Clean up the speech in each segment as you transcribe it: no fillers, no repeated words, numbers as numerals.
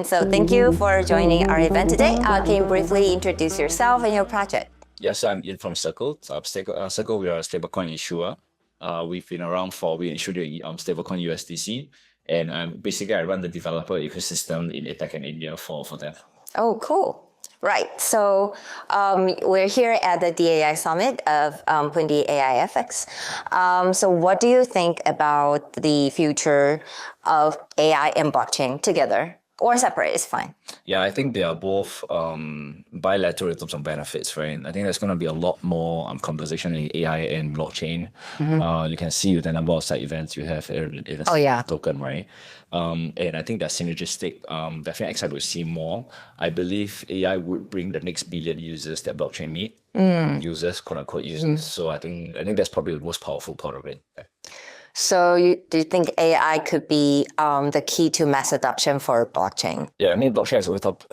So thank you for joining our event today. Can you briefly introduce yourself and your project? Yes, I'm in from Circle. Circle, we are a stablecoin issuer. We've been around we issued the stablecoin USDC, and basically I run the developer ecosystem in APAC and India for them. Oh, cool. Right. So we're here at the deAI Summit of Pundi AI FX. So what do you think about the future of AI and blockchain together? Or separate is fine. Yeah, I think they are both bilateral in terms of benefits, right? I think there's going to be a lot more conversation in AI and blockchain. You can see with the number of side events you have token, right? And I think they're synergistic. Definitely excited to see more. I believe AI would bring the next billion users that blockchain need. Users, quote unquote users. So I think that's probably the most powerful part of it. So do you think AI could be the key to mass adoption for blockchain? Yeah, I mean, blockchain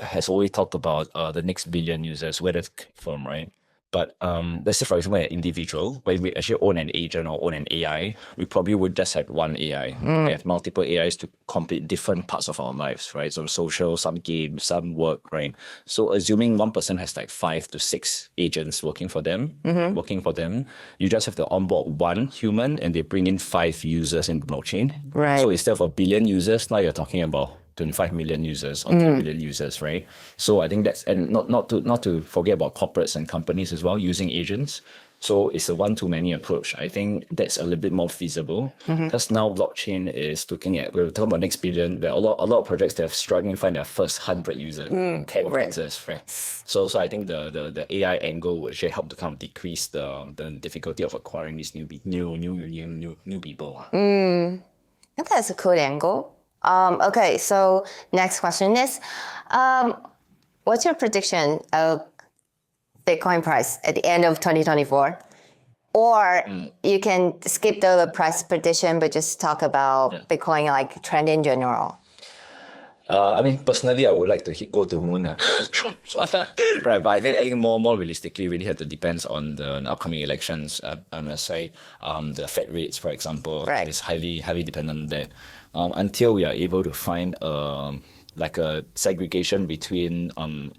has always talked about the next billion users, where that's from, right? But let's say, for example, an individual, when we actually own an agent or own an AI, we probably would just have one AI. We have multiple AIs to complete different parts of our lives, right? Some social, some games, some work, right? So assuming one person has like 5 to 6 agents working for them, you just have to onboard one human and they bring in 5 users in blockchain. Right. So instead of a billion users, now you're talking about 25 million users or 10 million users, right? So I think that's, and not to forget about corporates and companies as well using agents. So it's a one-to-many approach. I think that's a little bit more feasible because now blockchain is looking at, we're talking about next billion, there are a lot of projects that are struggling to find their first 100 users, 10 users, right? So I think the AI angle will actually help to kind of decrease the difficulty of acquiring these new people. That's a cool angle. Okay, so next question is, what's your prediction of Bitcoin price at the end of 2024? Or you can skip the price prediction, but just talk about Bitcoin like trend in general. I mean, personally, I would like to go to the moon. Right, but I think more realistically, really have to depend on the upcoming elections. I must say, the Fed rates, for example, is highly dependent on that. Until we are able to find like a segregation between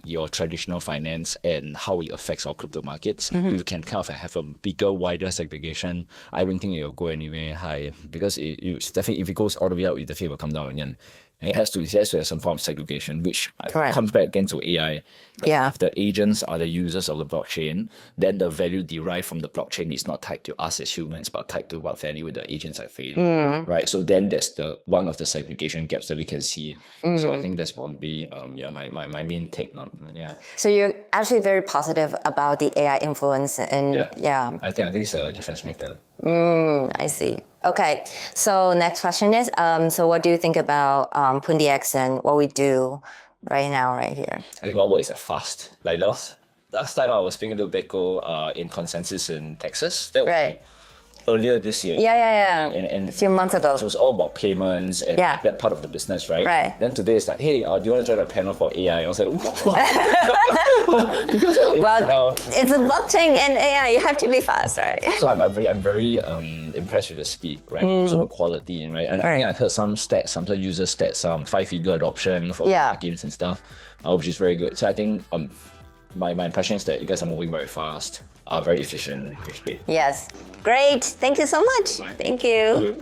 your traditional finance and how it affects our crypto markets, we can kind of have a bigger, wider segregation. I don't think it will go anywhere high because it's definitely, if it goes all the way out, it definitely will come down again. And it has to have some form of segregation, which comes back again to AI. Yeah. If the agents are the users of the blockchain, then the value derived from the blockchain is not tied to us as humans, but tied to what value the agents are feeling. Right? So then that's one of the segregation gaps that we can see. So I think that's probably my main take on So you're actually very positive about the AI influence and I think it's a difference maker. I see. Okay, so next question is, so what do you think about PundiX and what we do right now, right here? I think what is fast. Like last time I was speaking to Beko in Consensus in Texas. That earlier this year. Yeah. And a few months ago. So it was all about payments and that part of the business, right? Right. Then today it's like, hey, do you want to join a panel for AI? I was like, well, it's a blockchain and AI. You have to be fast, right? So I'm very impressed with the speed, right? So the quality, right? And I think I heard some stats, some user stats, 5-figure adoption for games and stuff, which is very good. So I think my impression is that you guys are moving very fast, very efficient. Yes. Great. Thank you so much. Thank you.